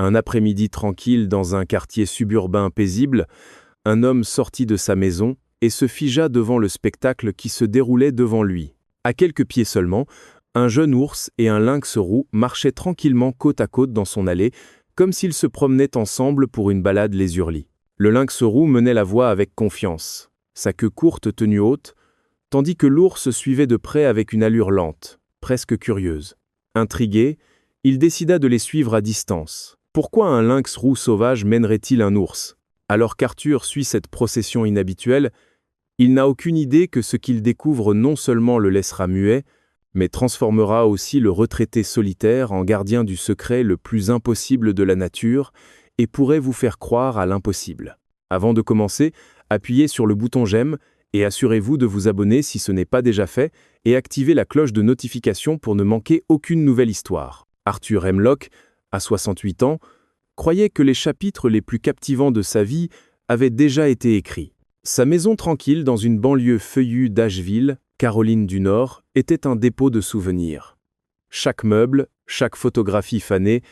Un après-midi tranquille dans un quartier suburbain paisible, un homme sortit de sa maison et se figea devant le spectacle qui se déroulait devant lui. À quelques pieds seulement, un jeune ours et un lynx roux marchaient tranquillement côte à côte dans son allée, comme s'ils se promenaient ensemble pour une balade les hurlis. Le lynx roux menait la voie avec confiance, sa queue courte tenue haute, tandis que l'ours suivait de près avec une allure lente, presque curieuse. Intrigué, il décida de les suivre à distance. Pourquoi un lynx roux sauvage mènerait-il un ours? Alors qu'Arthur suit cette procession inhabituelle, il n'a aucune idée que ce qu'il découvre non seulement le laissera muet, mais transformera aussi le retraité solitaire en gardien du secret le plus impossible de la nature et pourrait vous faire croire à l'impossible. Avant de commencer, appuyez sur le bouton j'aime et assurez-vous de vous abonner si ce n'est pas déjà fait et activez la cloche de notification pour ne manquer aucune nouvelle histoire. Arthur Hemlock, à 68 ans, croyait que les chapitres les plus captivants de sa vie avaient déjà été écrits. Sa maison tranquille dans une banlieue feuillue d'Asheville, Caroline du Nord, était un dépôt de souvenirs. Chaque meuble, chaque photographie fanée,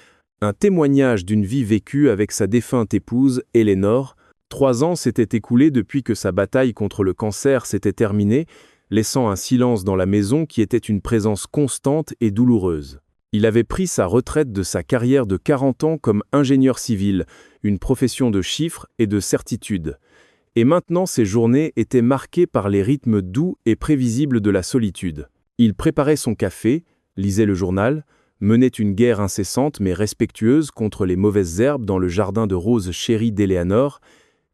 un témoignage d'une vie vécue avec sa défunte épouse, Eleanor. 3 ans s'étaient écoulés depuis que sa bataille contre le cancer s'était terminée, laissant un silence dans la maison qui était une présence constante et douloureuse. Il avait pris sa retraite de sa carrière de 40 ans comme ingénieur civil, une profession de chiffres et de certitude. Et maintenant ses journées étaient marquées par les rythmes doux et prévisibles de la solitude. Il préparait son café, lisait le journal, menait une guerre incessante mais respectueuse contre les mauvaises herbes dans le jardin de roses chéri d'Eleanor,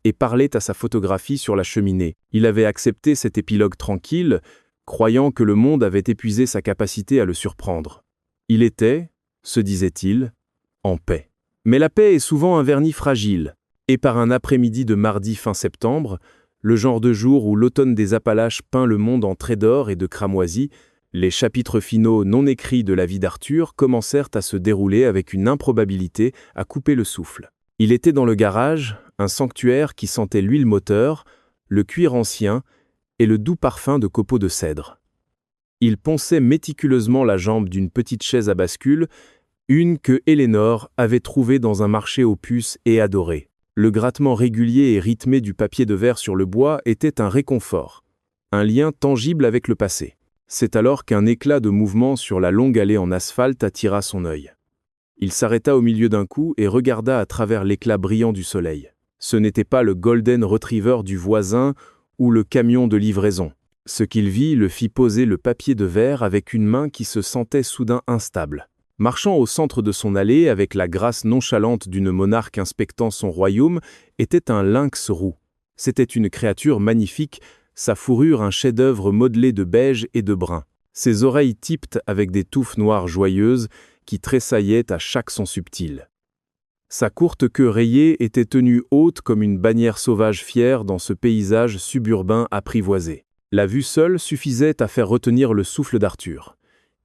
et parlait à sa photographie sur la cheminée. Il avait accepté cet épilogue tranquille, croyant que le monde avait épuisé sa capacité à le surprendre. Il était, se disait-il, en paix. Mais la paix est souvent un vernis fragile, et par un après-midi de mardi fin septembre, le genre de jour où l'automne des Appalaches peint le monde en traits d'or et de cramoisie, les chapitres finaux non écrits de la vie d'Arthur commencèrent à se dérouler avec une improbabilité à couper le souffle. Il était dans le garage, un sanctuaire qui sentait l'huile moteur, le cuir ancien et le doux parfum de copeaux de cèdre. Il ponçait méticuleusement la jambe d'une petite chaise à bascule, une que Eleanor avait trouvée dans un marché aux puces et adorée. Le grattement régulier et rythmé du papier de verre sur le bois était un réconfort, un lien tangible avec le passé. C'est alors qu'un éclat de mouvement sur la longue allée en asphalte attira son œil. Il s'arrêta au milieu d'un coup et regarda à travers l'éclat brillant du soleil. Ce n'était pas le Golden Retriever du voisin ou le camion de livraison. Ce qu'il vit le fit poser le papier de verre avec une main qui se sentait soudain instable. Marchant au centre de son allée avec la grâce nonchalante d'une monarque inspectant son royaume, était un lynx roux. C'était une créature magnifique, sa fourrure un chef-d'œuvre modelé de beige et de brun. Ses oreilles tiptes avec des touffes noires joyeuses qui tressaillaient à chaque son subtil. Sa courte queue rayée était tenue haute comme une bannière sauvage fière dans ce paysage suburbain apprivoisé. La vue seule suffisait à faire retenir le souffle d'Arthur.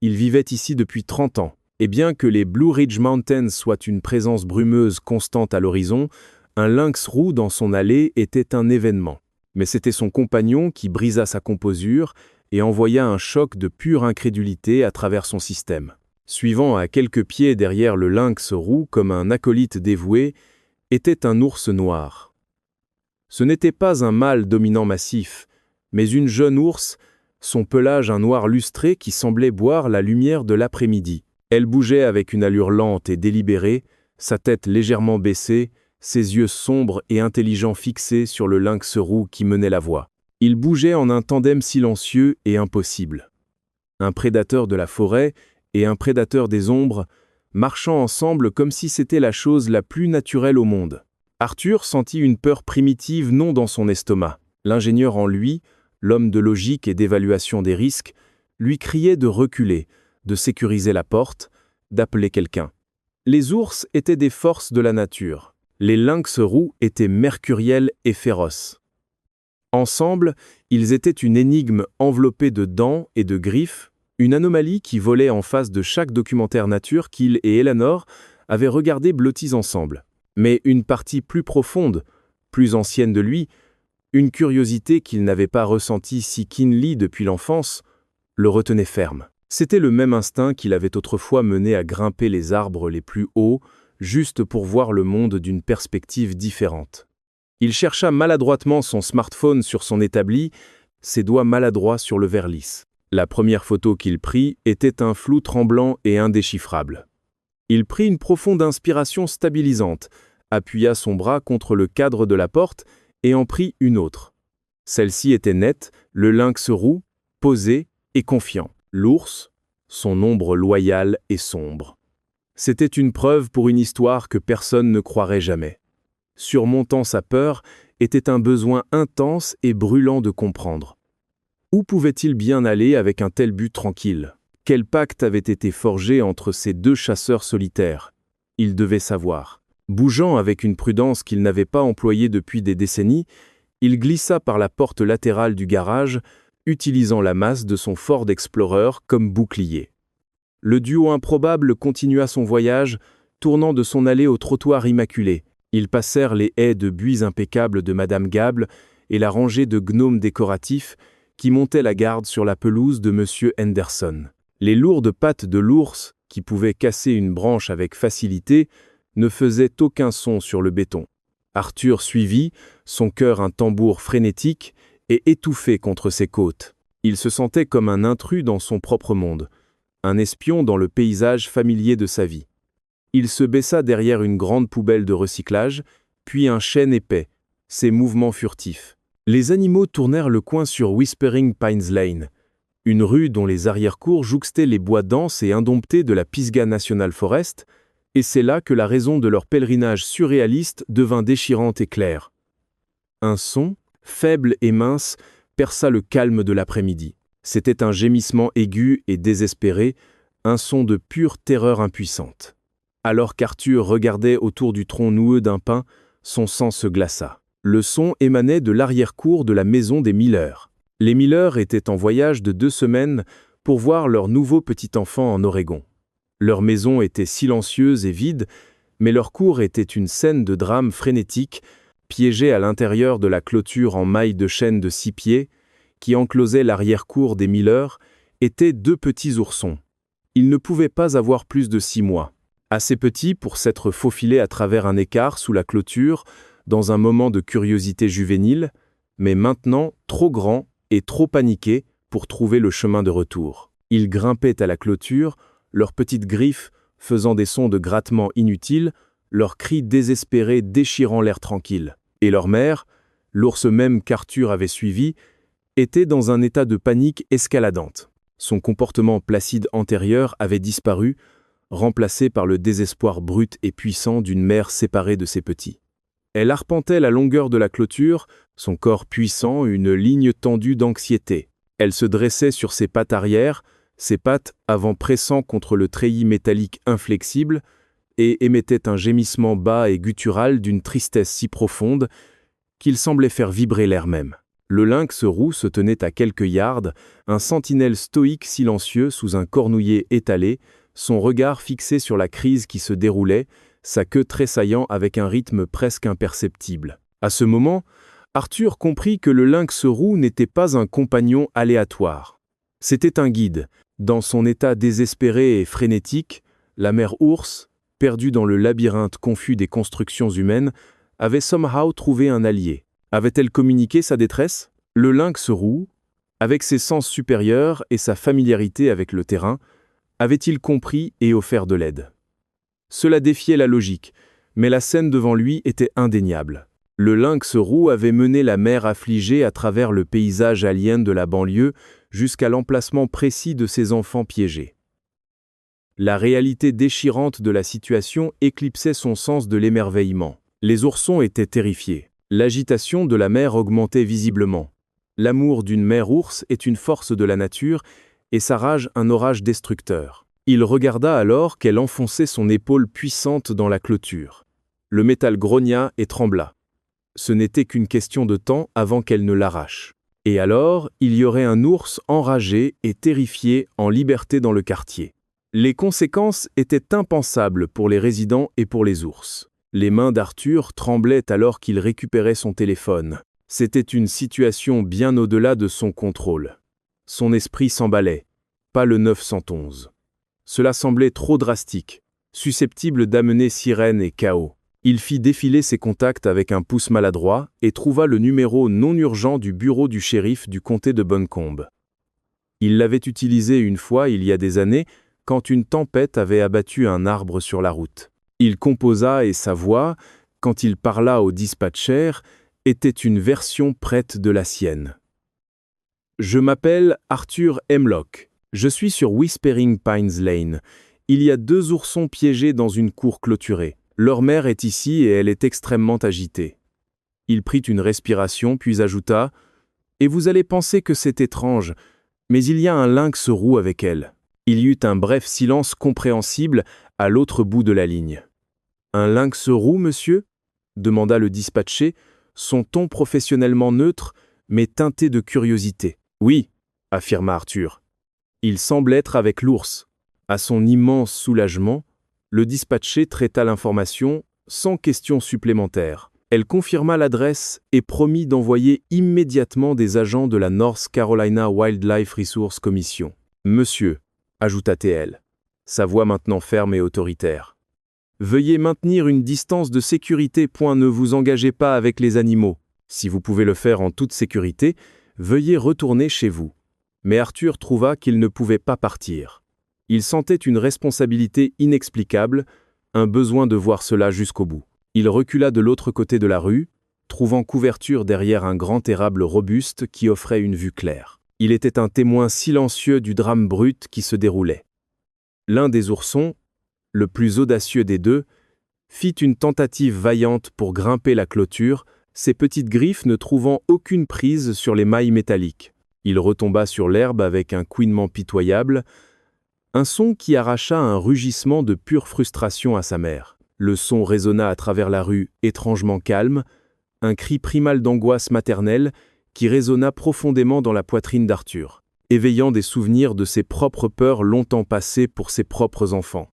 Il vivait ici depuis 30 ans, et bien que les Blue Ridge Mountains soient une présence brumeuse constante à l'horizon, un lynx roux dans son allée était un événement. Mais c'était son compagnon qui brisa sa composure et envoya un choc de pure incrédulité à travers son système. Suivant à quelques pieds derrière le lynx roux comme un acolyte dévoué, était un ours noir. Ce n'était pas un mâle dominant massif, mais une jeune ours, son pelage un noir lustré qui semblait boire la lumière de l'après-midi. Elle bougeait avec une allure lente et délibérée, sa tête légèrement baissée, ses yeux sombres et intelligents fixés sur le lynx roux qui menait la voie. Ils bougeaient en un tandem silencieux et impossible. Un prédateur de la forêt et un prédateur des ombres, marchant ensemble comme si c'était la chose la plus naturelle au monde. Arthur sentit une peur primitive non dans son estomac. L'ingénieur en lui, l'homme de logique et d'évaluation des risques, lui criait de reculer, de sécuriser la porte, d'appeler quelqu'un. Les ours étaient des forces de la nature. Les lynx roux étaient mercuriels et féroces. Ensemble, ils étaient une énigme enveloppée de dents et de griffes, une anomalie qui volait en face de chaque documentaire nature qu'il et Eleanor avaient regardé blottis ensemble. Mais une partie plus profonde, plus ancienne de lui, une curiosité qu'il n'avait pas ressentie si keenly depuis l'enfance, le retenait ferme. C'était le même instinct qui l'avait autrefois mené à grimper les arbres les plus hauts, juste pour voir le monde d'une perspective différente. Il chercha maladroitement son smartphone sur son établi, ses doigts maladroits sur le verre lisse. La première photo qu'il prit était un flou tremblant et indéchiffrable. Il prit une profonde inspiration stabilisante, appuya son bras contre le cadre de la porte et en prit une autre. Celle-ci était nette, le lynx roux, posé et confiant. L'ours, son ombre loyale et sombre. C'était une preuve pour une histoire que personne ne croirait jamais. Surmontant sa peur était un besoin intense et brûlant de comprendre. Où pouvait-il bien aller avec un tel but tranquille? Quel pacte avait été forgé entre ces deux chasseurs solitaires? Il devait savoir. Bougeant avec une prudence qu'il n'avait pas employée depuis des décennies, il glissa par la porte latérale du garage, utilisant la masse de son Ford Explorer comme bouclier. Le duo improbable continua son voyage, tournant de son allée au trottoir immaculé. Ils passèrent les haies de buis impeccables de Madame Gable et la rangée de gnomes décoratifs qui montaient la garde sur la pelouse de Monsieur Henderson. Les lourdes pattes de l'ours, qui pouvaient casser une branche avec facilité, ne faisaient aucun son sur le béton. Arthur suivit, son cœur un tambour frénétique, et étouffé contre ses côtes. Il se sentait comme un intrus dans son propre monde, un espion dans le paysage familier de sa vie. Il se baissa derrière une grande poubelle de recyclage, puis un chêne épais, ses mouvements furtifs. Les animaux tournèrent le coin sur Whispering Pines Lane, une rue dont les arrière-cours jouxtaient les bois denses et indomptés de la Pisgah National Forest, et c'est là que la raison de leur pèlerinage surréaliste devint déchirante et claire. Un son, faible et mince, perça le calme de l'après-midi. C'était un gémissement aigu et désespéré, un son de pure terreur impuissante. Alors qu'Arthur regardait autour du tronc noueux d'un pin, son sang se glaça. Le son émanait de l'arrière-cour de la maison des Miller. Les Miller étaient en voyage de 2 semaines pour voir leur nouveau petit-enfant en Oregon. Leur maison était silencieuse et vide, mais leur cour était une scène de drame frénétique, piégée à l'intérieur de la clôture en mailles de chêne de 6 pieds, qui enclosait l'arrière-cour des Miller, étaient 2 petits oursons. Ils ne pouvaient pas avoir plus de 6 mois. Assez petits pour s'être faufilés à travers un écart sous la clôture, dans un moment de curiosité juvénile, mais maintenant trop grands et trop paniqués pour trouver le chemin de retour. Ils grimpaient à la clôture, leurs petites griffes faisant des sons de grattement inutiles, leurs cris désespérés déchirant l'air tranquille. Et leur mère, l'ours même qu'Arthur avait suivi, était dans un état de panique escaladante. Son comportement placide antérieur avait disparu, remplacé par le désespoir brut et puissant d'une mère séparée de ses petits. Elle arpentait la longueur de la clôture, son corps puissant, une ligne tendue d'anxiété. Elle se dressait sur ses pattes arrière, ses pattes avant pressant contre le treillis métallique inflexible, et émettait un gémissement bas et guttural d'une tristesse si profonde qu'il semblait faire vibrer l'air même. Le lynx roux se tenait à quelques yards, un sentinelle stoïque silencieux sous un cornouiller étalé, son regard fixé sur la crise qui se déroulait, sa queue tressaillant avec un rythme presque imperceptible. À ce moment, Arthur comprit que le lynx roux n'était pas un compagnon aléatoire. C'était un guide. Dans son état désespéré et frénétique, la mère ours, perdue dans le labyrinthe confus des constructions humaines, avait somehow trouvé un allié. Avait-elle communiqué sa détresse? Le lynx roux, avec ses sens supérieurs et sa familiarité avec le terrain, avait-il compris et offert de l'aide? Cela défiait la logique, mais la scène devant lui était indéniable. Le lynx roux avait mené la mère affligée à travers le paysage alien de la banlieue jusqu'à l'emplacement précis de ses enfants piégés. La réalité déchirante de la situation éclipsait son sens de l'émerveillement. Les oursons étaient terrifiés. L'agitation de la mère augmentait visiblement. L'amour d'une mère ours est une force de la nature et sa rage un orage destructeur. Il regarda alors qu'elle enfonçait son épaule puissante dans la clôture. Le métal grogna et trembla. Ce n'était qu'une question de temps avant qu'elle ne l'arrache. Et alors, il y aurait un ours enragé et terrifié en liberté dans le quartier. Les conséquences étaient impensables pour les résidents et pour les ours. Les mains d'Arthur tremblaient alors qu'il récupérait son téléphone. C'était une situation bien au-delà de son contrôle. Son esprit s'emballait. Pas le 911. Cela semblait trop drastique. susceptible d'amener sirène et chaos. Il fit défiler ses contacts avec un pouce maladroit et trouva le numéro non urgent du bureau du shérif du comté de Buncombe. Il l'avait utilisé une fois il y a des années, quand une tempête avait abattu un arbre sur la route. Il composa et sa voix, quand il parla au dispatcher, était une version prête de la sienne. « Je m'appelle Arthur Hemlock. Je suis sur Whispering Pines Lane. Il y a 2 oursons piégés dans une cour clôturée. Leur mère est ici et elle est extrêmement agitée. » Il prit une respiration puis ajouta « Et vous allez penser que c'est étrange, mais il y a un lynx roux avec elle. » Il y eut un bref silence compréhensible à l'autre bout de la ligne. « Un lynx roux, monsieur ?» demanda le dispatché, son ton professionnellement neutre, mais teinté de curiosité. « Oui, » affirma Arthur. Il semble être avec l'ours. À son immense soulagement, le dispatché traita l'information sans question supplémentaire. Elle confirma l'adresse et promit d'envoyer immédiatement des agents de la North Carolina Wildlife Resource Commission. « Monsieur », ajouta-t-elle, sa voix maintenant ferme et autoritaire. « Veuillez maintenir une distance de sécurité. Ne vous engagez pas avec les animaux. Si vous pouvez le faire en toute sécurité, veuillez retourner chez vous. » Mais Arthur trouva qu'il ne pouvait pas partir. Il sentait une responsabilité inexplicable, un besoin de voir cela jusqu'au bout. Il recula de l'autre côté de la rue, trouvant couverture derrière un grand érable robuste qui offrait une vue claire. Il était un témoin silencieux du drame brut qui se déroulait. L'un des oursons, le plus audacieux des 2, fit une tentative vaillante pour grimper la clôture, ses petites griffes ne trouvant aucune prise sur les mailles métalliques. Il retomba sur l'herbe avec un couinement pitoyable, un son qui arracha un rugissement de pure frustration à sa mère. Le son résonna à travers la rue, étrangement calme, un cri primal d'angoisse maternelle qui résonna profondément dans la poitrine d'Arthur, éveillant des souvenirs de ses propres peurs longtemps passées pour ses propres enfants.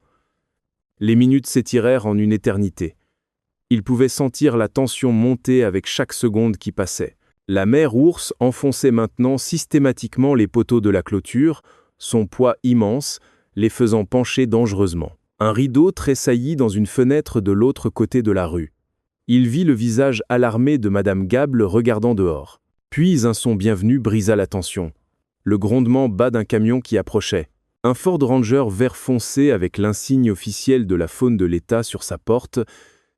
Les minutes s'étirèrent en une éternité. Il pouvait sentir la tension monter avec chaque seconde qui passait. La mère ours enfonçait maintenant systématiquement les poteaux de la clôture, son poids immense, les faisant pencher dangereusement. Un rideau tressaillit dans une fenêtre de l'autre côté de la rue. Il vit le visage alarmé de Madame Gable regardant dehors. Puis un son bienvenu brisa la tension. Le grondement bas d'un camion qui approchait. Un Ford Ranger vert foncé avec l'insigne officiel de la faune de l'État sur sa porte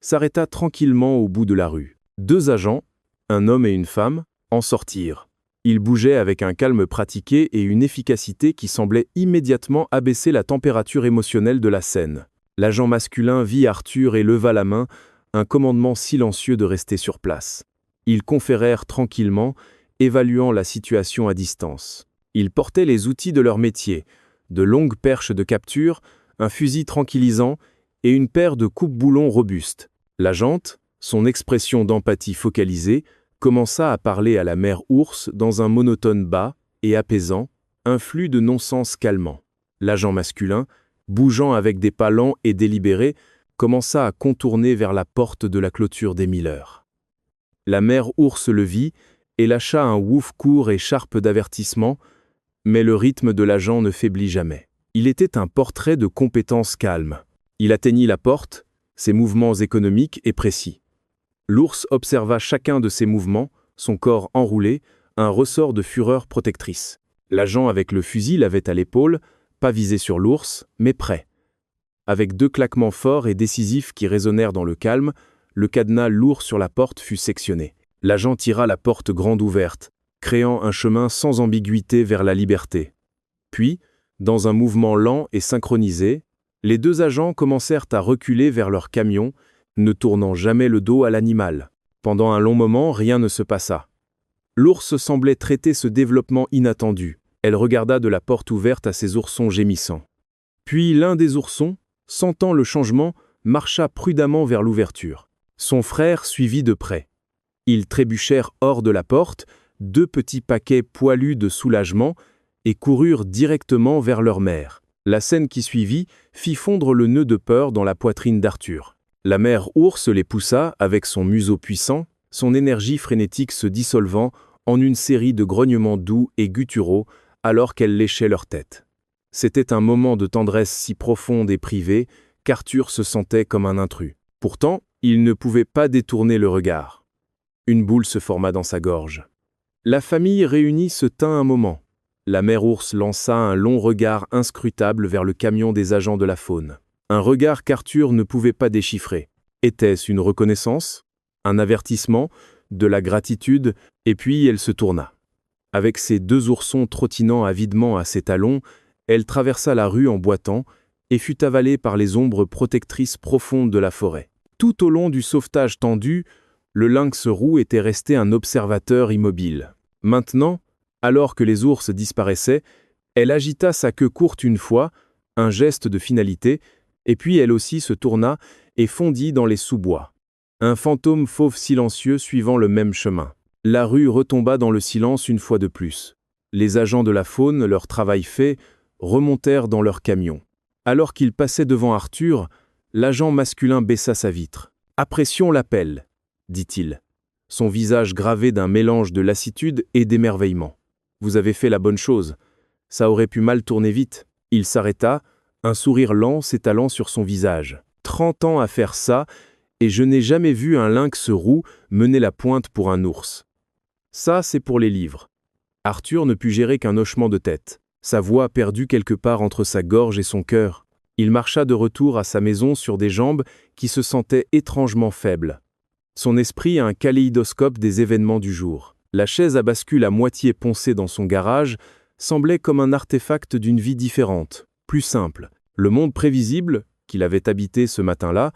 s'arrêta tranquillement au bout de la rue. 2 agents, un homme et une femme, en sortirent. Ils bougeaient avec un calme pratiqué et une efficacité qui semblait immédiatement abaisser la température émotionnelle de la scène. L'agent masculin vit Arthur et leva la main, un commandement silencieux de rester sur place. Ils conférèrent tranquillement, évaluant la situation à distance. Ils portaient les outils de leur métier, de longues perches de capture, un fusil tranquillisant et une paire de coupe-boulons robustes. L'agente, son expression d'empathie focalisée, commença à parler à la mère ours dans un monotone bas et apaisant, un flux de non-sens calmant. L'agent masculin, bougeant avec des pas lents et délibérés, commença à contourner vers la porte de la clôture des Miller. La mère ours le vit et lâcha un wouf court et sharp d'avertissement, mais le rythme de l'agent ne faiblit jamais. Il était un portrait de compétence calme. Il atteignit la porte, ses mouvements économiques et précis. L'ours observa chacun de ses mouvements, son corps enroulé, un ressort de fureur protectrice. L'agent avec le fusil l'avait à l'épaule, pas visé sur l'ours, mais prêt. Avec 2 claquements forts et décisifs qui résonnèrent dans le calme, le cadenas lourd sur la porte fut sectionné. L'agent tira la porte grande ouverte, créant un chemin sans ambiguïté vers la liberté. Puis, dans un mouvement lent et synchronisé, les 2 agents commencèrent à reculer vers leur camion, ne tournant jamais le dos à l'animal. Pendant un long moment, rien ne se passa. L'ours semblait traiter ce développement inattendu. Elle regarda de la porte ouverte à ses oursons gémissants. Puis l'un des oursons, sentant le changement, marcha prudemment vers l'ouverture. Son frère suivit de près. Ils trébuchèrent hors de la porte, 2 petits paquets poilus de soulagement, et coururent directement vers leur mère. La scène qui suivit fit fondre le nœud de peur dans la poitrine d'Arthur. La mère ours les poussa avec son museau puissant, son énergie frénétique se dissolvant en une série de grognements doux et gutturaux alors qu'elle léchait leur tête. C'était un moment de tendresse si profonde et privée qu'Arthur se sentait comme un intrus. Pourtant, il ne pouvait pas détourner le regard. Une boule se forma dans sa gorge. La famille réunie se tint un moment. La mère ours lança un long regard inscrutable vers le camion des agents de la faune. Un regard qu'Arthur ne pouvait pas déchiffrer. Était-ce une reconnaissance? Un avertissement? De la gratitude? Et puis elle se tourna. Avec ses 2 oursons trottinant avidement à ses talons, elle traversa la rue en boitant et fut avalée par les ombres protectrices profondes de la forêt. Tout au long du sauvetage tendu, le lynx roux était resté un observateur immobile. Maintenant, alors que les ours disparaissaient, elle agita sa queue courte une fois, un geste de finalité, et puis elle aussi se tourna et fondit dans les sous-bois. Un fantôme fauve silencieux suivant le même chemin. La rue retomba dans le silence une fois de plus. Les agents de la faune, leur travail fait, remontèrent dans leur camion. Alors qu'ils passaient devant Arthur, l'agent masculin baissa sa vitre. « Apprécions l'appel », dit-il, son visage gravé d'un mélange de lassitude et d'émerveillement. « Vous avez fait la bonne chose. Ça aurait pu mal tourner vite. » Il s'arrêta, un sourire lent s'étalant sur son visage. 30 ans à faire ça, et je n'ai jamais vu un lynx roux mener la pointe pour un ours. Ça, c'est pour les livres. Arthur ne put gérer qu'un hochement de tête, sa voix perdue quelque part entre sa gorge et son cœur. Il marcha de retour à sa maison sur des jambes qui se sentaient étrangement faibles. Son esprit un kaléidoscope des événements du jour. La chaise à bascule à moitié poncée dans son garage semblait comme un artefact d'une vie différente, plus simple. Le monde prévisible, qu'il avait habité ce matin-là,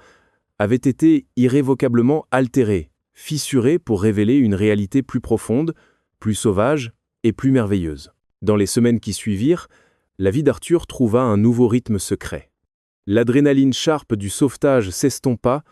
avait été irrévocablement altéré, fissuré pour révéler une réalité plus profonde, plus sauvage et plus merveilleuse. Dans les semaines qui suivirent, la vie d'Arthur trouva un nouveau rythme secret. L'adrénaline sharpe du sauvetage s'estompa,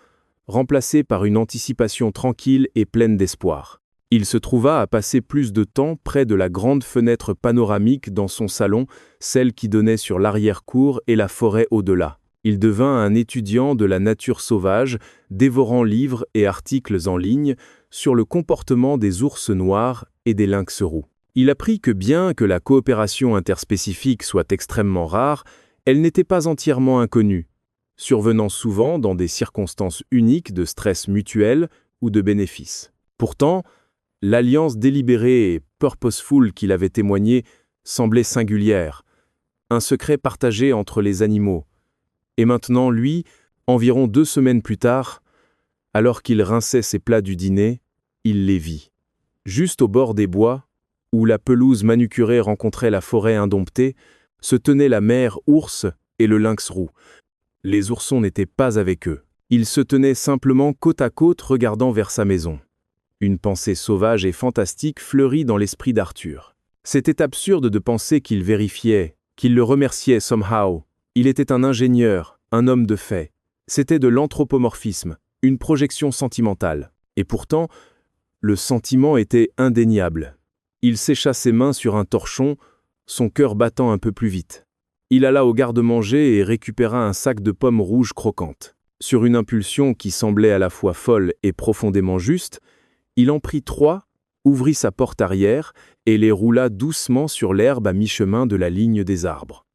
remplacée par une anticipation tranquille et pleine d'espoir. Il se trouva à passer plus de temps près de la grande fenêtre panoramique dans son salon, celle qui donnait sur l'arrière-cour et la forêt au-delà. Il devint un étudiant de la nature sauvage, dévorant livres et articles en ligne sur le comportement des ours noirs et des lynx roux. Il apprit que bien que la coopération interspécifique soit extrêmement rare, elle n'était pas entièrement inconnue, survenant souvent dans des circonstances uniques de stress mutuel ou de bénéfice. Pourtant, l'alliance délibérée et purposeful qu'il avait témoignée semblait singulière, un secret partagé entre les animaux. Et maintenant, lui, environ 2 semaines plus tard, alors qu'il rinçait ses plats du dîner, il les vit. Juste au bord des bois, où la pelouse manucurée rencontrait la forêt indomptée, se tenaient la mère ours et le lynx roux. Les oursons n'étaient pas avec eux. Ils se tenaient simplement côte à côte regardant vers sa maison. Une pensée sauvage et fantastique fleurit dans l'esprit d'Arthur. C'était absurde de penser qu'il vérifiait, qu'il le remerciait somehow. Il était un ingénieur, un homme de fait. C'était de l'anthropomorphisme, une projection sentimentale. Et pourtant, le sentiment était indéniable. Il sécha ses mains sur un torchon, son cœur battant un peu plus vite. Il alla au garde-manger et récupéra un sac de pommes rouges croquantes. Sur une impulsion qui semblait à la fois folle et profondément juste, il en prit 3, ouvrit sa porte arrière et les roula doucement sur l'herbe à mi-chemin de la ligne des arbres.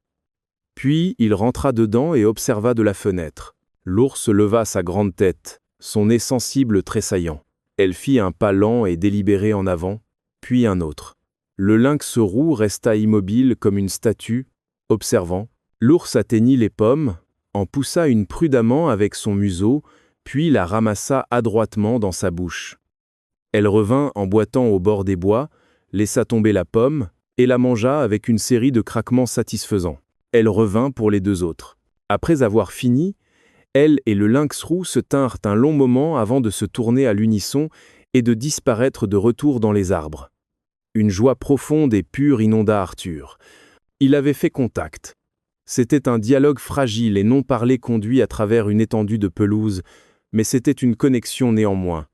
Puis il rentra dedans et observa de la fenêtre. L'ours leva sa grande tête, son nez sensible tressaillant. Elle fit un pas lent et délibéré en avant, puis un autre. Le lynx roux resta immobile comme une statue, observant. L'ours atteignit les pommes, en poussa une prudemment avec son museau, puis la ramassa adroitement dans sa bouche. Elle revint en boitant au bord des bois, laissa tomber la pomme et la mangea avec une série de craquements satisfaisants. Elle revint pour les 2 autres. Après avoir fini, elle et le lynx roux se tinrent un long moment avant de se tourner à l'unisson et de disparaître de retour dans les arbres. Une joie profonde et pure inonda Arthur. Il avait fait contact. C'était un dialogue fragile et non parlé conduit à travers une étendue de pelouse, mais c'était une connexion néanmoins.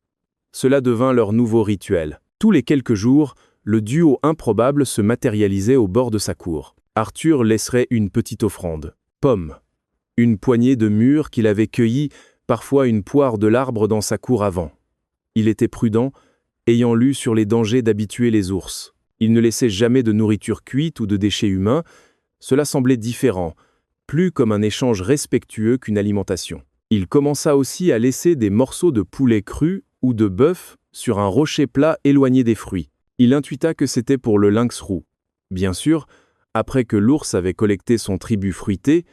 Cela devint leur nouveau rituel. Tous les quelques jours, le duo improbable se matérialisait au bord de sa cour. Arthur laisserait une petite offrande. Pomme. Une poignée de mûres qu'il avait cueillies, parfois une poire de l'arbre dans sa cour avant. Il était prudent, ayant lu sur les dangers d'habituer les ours. Il ne laissait jamais de nourriture cuite ou de déchets humains. Cela semblait différent, plus comme un échange respectueux qu'une alimentation. Il commença aussi à laisser des morceaux de poulet cru ou de bœuf sur un rocher plat éloigné des fruits. Il intuita que c'était pour le lynx roux. Bien sûr, après que l'ours avait collecté son tribut fruité,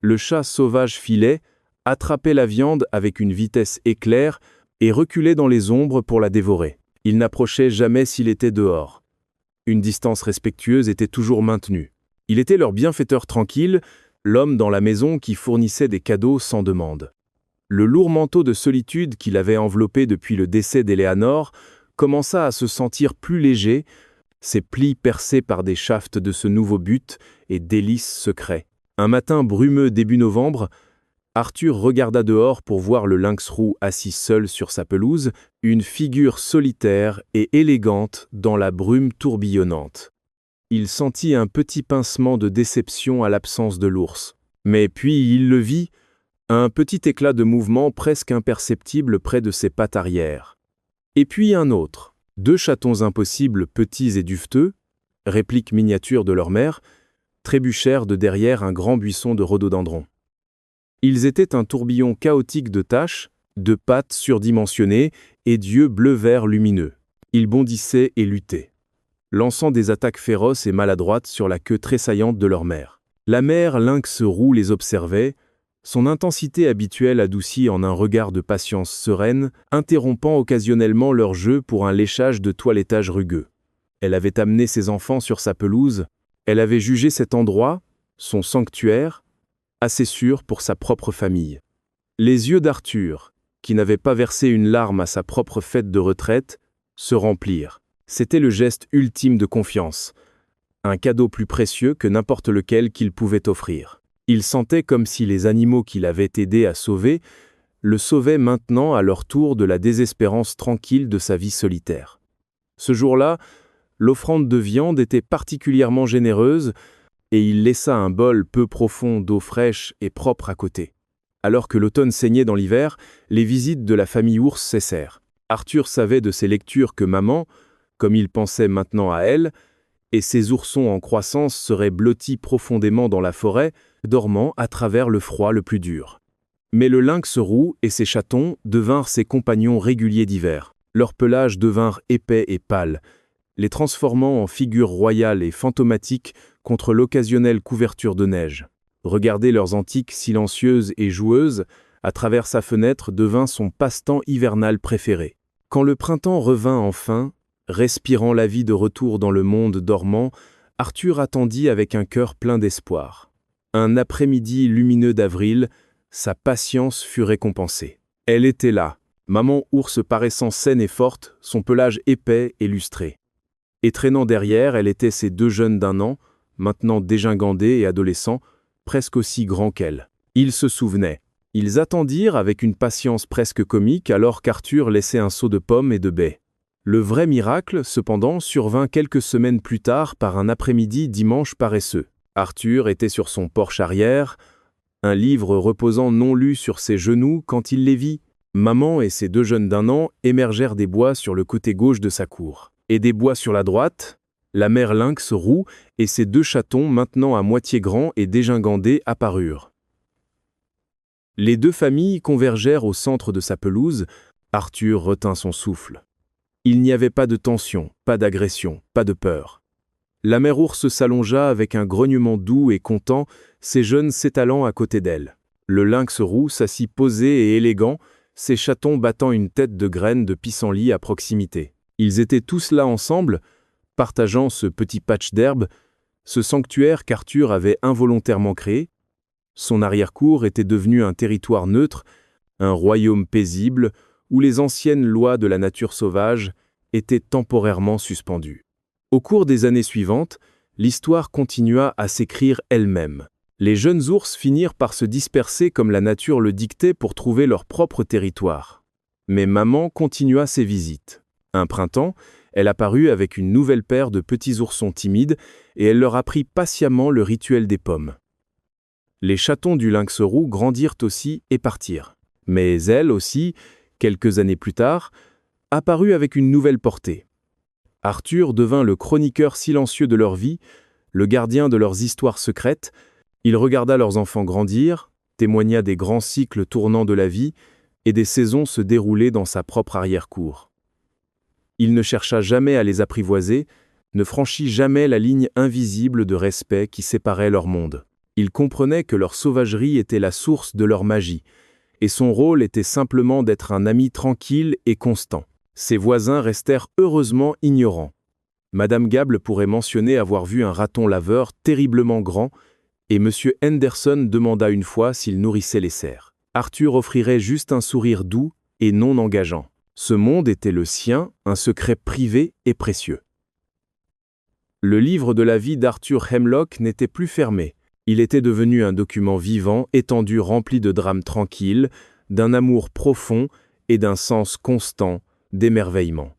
le chat sauvage filait, attrapait la viande avec une vitesse éclair et reculait dans les ombres pour la dévorer. Il n'approchait jamais s'il était dehors. Une distance respectueuse était toujours maintenue. Il était leur bienfaiteur tranquille, l'homme dans la maison qui fournissait des cadeaux sans demande. Le lourd manteau de solitude qui l'avait enveloppé depuis le décès d'Éléanore commença à se sentir plus léger, ses plis percés par des shafts de ce nouveau but et délices secrets. Un matin brumeux début novembre, Arthur regarda dehors pour voir le lynx roux assis seul sur sa pelouse, une figure solitaire et élégante dans la brume tourbillonnante. Il sentit un petit pincement de déception à l'absence de l'ours. Mais puis il le vit, un petit éclat de mouvement presque imperceptible près de ses pattes arrière. Et puis un autre, 2 chatons impossibles petits et duveteux, réplique miniature de leur mère, trébuchèrent de derrière un grand buisson de rhododendrons. Ils étaient un tourbillon chaotique de taches, de pattes surdimensionnées et d'yeux bleu-vert lumineux. Ils bondissaient et luttaient, lançant des attaques féroces et maladroites sur la queue tressaillante de leur mère. La mère lynx roux les observait, son intensité habituelle adoucie en un regard de patience sereine, interrompant occasionnellement leur jeu pour un léchage de toilettage rugueux. Elle avait amené ses enfants sur sa pelouse, elle avait jugé cet endroit, son sanctuaire, assez sûr pour sa propre famille. Les yeux d'Arthur, qui n'avait pas versé une larme à sa propre fête de retraite, se remplirent. C'était le geste ultime de confiance, un cadeau plus précieux que n'importe lequel qu'il pouvait offrir. Il sentait comme si les animaux qu'il avait aidé à sauver le sauvaient maintenant à leur tour de la désespérance tranquille de sa vie solitaire. Ce jour-là, l'offrande de viande était particulièrement généreuse et il laissa un bol peu profond d'eau fraîche et propre à côté. Alors que l'automne saignait dans l'hiver, les visites de la famille ours cessèrent. Arthur savait de ses lectures que maman, comme il pensait maintenant à elle, et ses oursons en croissance seraient blottis profondément dans la forêt, dormant à travers le froid le plus dur. Mais le lynx roux et ses chatons devinrent ses compagnons réguliers d'hiver. Leurs pelages devinrent épais et pâles, les transformant en figures royales et fantomatiques contre l'occasionnelle couverture de neige. Regarder leurs antiques silencieuses et joueuses à travers sa fenêtre devint son passe-temps hivernal préféré. Quand le printemps revint enfin, respirant la vie de retour dans le monde dormant, Arthur attendit avec un cœur plein d'espoir. Un après-midi lumineux d'avril, sa patience fut récompensée. Elle était là, maman ours paraissant saine et forte, son pelage épais et lustré. Et traînant derrière, elle était ses 2 jeunes d'1 an, maintenant dégingandés et adolescents, presque aussi grands qu'elle. Ils se souvenaient. Ils attendirent avec une patience presque comique alors qu'Arthur laissait un seau de pommes et de baies. Le vrai miracle, cependant, survint quelques semaines plus tard par un après-midi dimanche paresseux. Arthur était sur son porche arrière, un livre reposant non lu sur ses genoux quand il les vit. Maman et ses 2 jeunes d'1 an émergèrent des bois sur le côté gauche de sa cour. Et des bois sur la droite, la mère lynx roux et ses 2 chatons maintenant à moitié grands et dégingandés apparurent. Les 2 familles convergèrent au centre de sa pelouse. Arthur retint son souffle. Il n'y avait pas de tension, pas d'agression, pas de peur. La mère ours s'allongea avec un grognement doux et content, ses jeunes s'étalant à côté d'elle. Le lynx roux s'assit posé et élégant, ses chatons battant une tête de graine de pissenlit à proximité. Ils étaient tous là ensemble, partageant ce petit patch d'herbe, ce sanctuaire qu'Arthur avait involontairement créé. Son arrière-cour était devenu un territoire neutre, un royaume paisible, où les anciennes lois de la nature sauvage étaient temporairement suspendues. Au cours des années suivantes, l'histoire continua à s'écrire elle-même. Les jeunes ours finirent par se disperser comme la nature le dictait pour trouver leur propre territoire. Mais maman continua ses visites. Un printemps, elle apparut avec une nouvelle paire de petits oursons timides et elle leur apprit patiemment le rituel des pommes. Les chatons du lynx roux grandirent aussi et partirent. Mais elle aussi, quelques années plus tard, apparut avec une nouvelle portée. Arthur devint le chroniqueur silencieux de leur vie, le gardien de leurs histoires secrètes, Il regarda leurs enfants grandir, témoigna des grands cycles tournants de la vie et des saisons se dérouler dans sa propre arrière-cour. Il ne chercha jamais à les apprivoiser, ne franchit jamais la ligne invisible de respect qui séparait leur monde. Il comprenait que leur sauvagerie était la source de leur magie, et son rôle était simplement d'être un ami tranquille et constant. Ses voisins restèrent heureusement ignorants. Madame Gable pourrait mentionner avoir vu un raton laveur terriblement grand, et M. Henderson demanda une fois s'il nourrissait les cerfs. Arthur offrirait juste un sourire doux et non engageant. Ce monde était le sien, un secret privé et précieux. Le livre de la vie d'Arthur Hemlock n'était plus fermé. Il était devenu un document vivant, étendu, rempli de drames tranquilles, d'un amour profond et d'un sens constant d'émerveillement.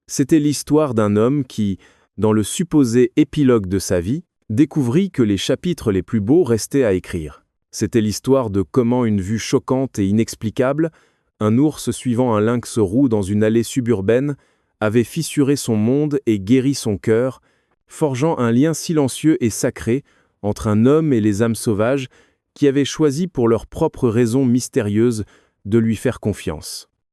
C'était l'histoire d'un homme qui, dans le supposé épilogue de sa vie, découvrit que les chapitres les plus beaux restaient à écrire. C'était l'histoire de comment une vue choquante et inexplicable, un ours suivant un lynx roux dans une allée suburbaine, avait fissuré son monde et guéri son cœur, forgeant un lien silencieux et sacré entre un homme et les âmes sauvages qui avaient choisi pour leurs propres raisons mystérieuses de lui faire confiance.